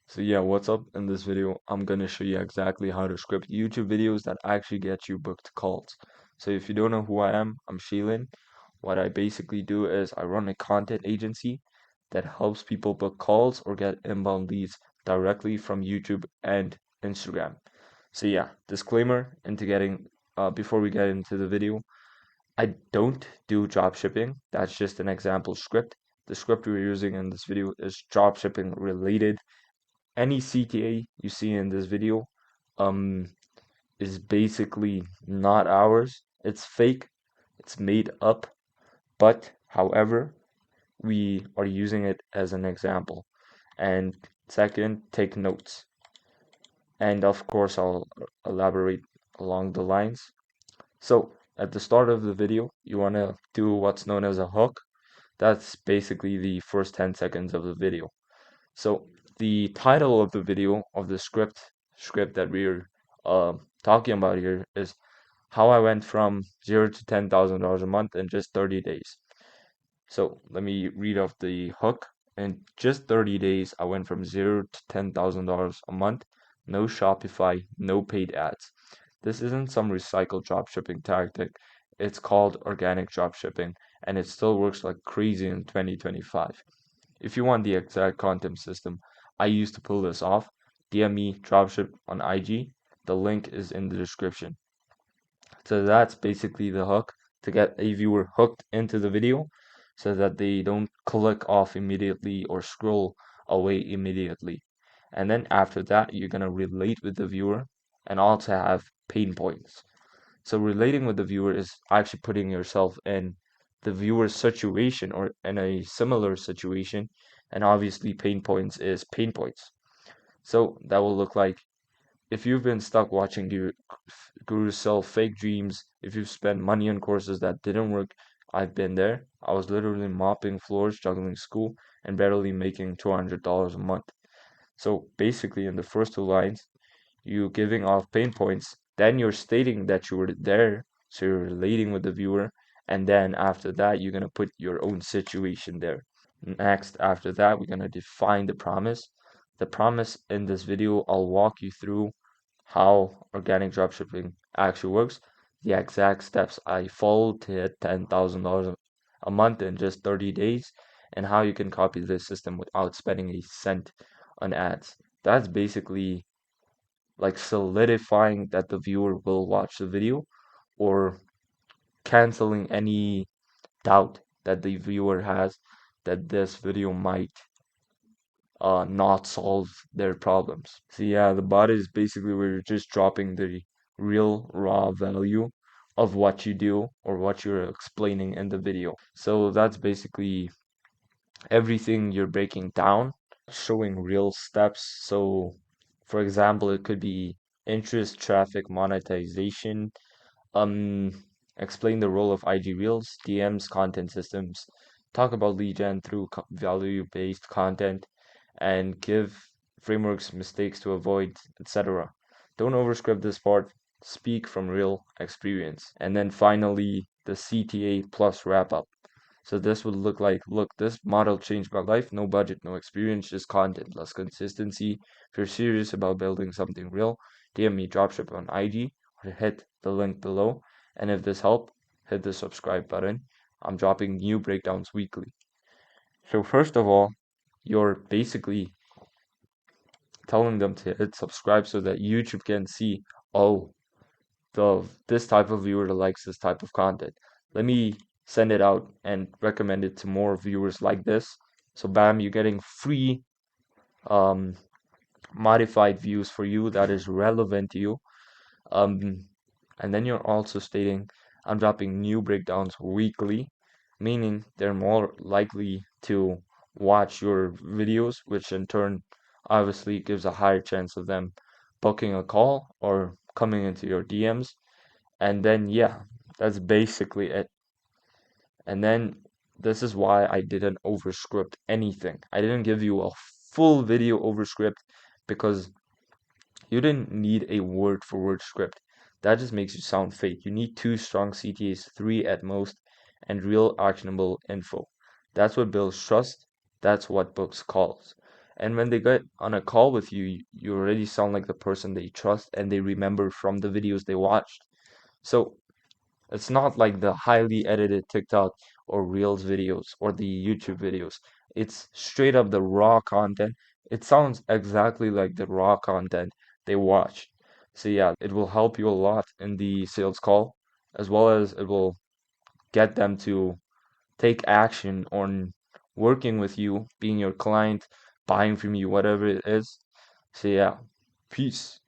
So yeah, what's up? In this video, I'm gonna show you exactly how to script YouTube videos that actually get you booked calls. So if you don't know who I am, I'm Shaylon. What I basically do is I run a content agency that helps people book calls or get inbound leads directly from YouTube and Instagram. So yeah, disclaimer into getting before we get into the video, I don't do drop shipping. That's just an example script. The script we're using in this video is drop shipping related. Any CTA you see in this video um is basically not ours. It's fake, it's made up, but however, we are using it as an example. And second, take notes. And of course, I'll elaborate along the lines. So, at the start of the video, you want to do what's known as a hook. That's basically the first 10 seconds of the video. So the title of the video of the script that we're talking about here is how I went from $0 to $10,000 a month in just 30 days. So let me read off the hook. In just 30 days, I went from $0 to $10,000 a month. No Shopify, no paid ads. This isn't some recycled dropshipping tactic. It's called organic dropshipping, and it still works like crazy in 2025. If you want the exact content system I used to pull this off, DM me dropship on IG. The link is in the description. So that's basically the hook to get a viewer hooked into the video so that they don't click off immediately or scroll away immediately. And then after that, you're going to relate with the viewer and also have pain points. So relating with the viewer is actually putting yourself in the viewer's situation or in a similar situation. And obviously, pain points is pain points. So that will look like if you've been stuck watching gurus sell fake dreams, if you've spent money on courses that didn't work, I've been there. I was literally mopping floors, juggling school, and barely making $200 a month. So basically, in the first two lines, you giving off pain points, then you're stating that you were there, so you're relating with the viewer, and then after that, you're gonna put your own situation there. Next, after that, we're gonna define the promise. The promise in this video, I'll walk you through how organic dropshipping actually works, the exact steps I followed to hit $10,000 a month in just 30 days, and how you can copy this system without spending a cent on ads. That's basically like solidifying that the viewer will watch the video or canceling any doubt that the viewer has that this video might not solve their problems. So yeah, the bot is basically where you're just dropping the real raw value of what you do or what you're explaining in the video. So that's basically everything you're breaking down, showing real steps. So, for example, it could be interest, traffic, monetization, um, explain the role of IG Reels, DMs, content systems, talk about lead gen through value-based content, and give frameworks, mistakes to avoid, etc. Don't overscript this part, speak from real experience. And then finally, the CTA plus wrap up. So this would look like, look, this model changed my life. No budget, no experience, just content, less consistency. If you're serious about building something real, DM me dropship on IG or hit the link below. And if this helped, hit the subscribe button. I'm dropping new breakdowns weekly. So first of all, you're basically telling them to hit subscribe so that YouTube can see, oh, this type of viewer likes this type of content. Let me send it out and recommend it to more viewers like this. So bam, you're getting free um, modified views for you that is relevant to you. Um, and then you're also stating I'm dropping new breakdowns weekly, meaning they're more likely to watch your videos, which in turn obviously gives a higher chance of them booking a call or coming into your DMs. And then, yeah, that's basically it. And then this is why I didn't overscript anything. I didn't give you a full video overscript because you didn't need a word for word script. That just makes you sound fake. You need two strong CTAs, three at most, and real actionable info. That's what builds trust. That's what books calls. And when they get on a call with you, you already sound like the person they trust and they remember from the videos they watched. So it's not like the highly edited TikTok or Reels videos or the YouTube videos. It's straight up the raw content. It sounds exactly like the raw content they watch. So yeah, it will help you a lot in the sales call, as well as it will get them to take action on working with you, being your client, buying from you, whatever it is. So yeah, peace.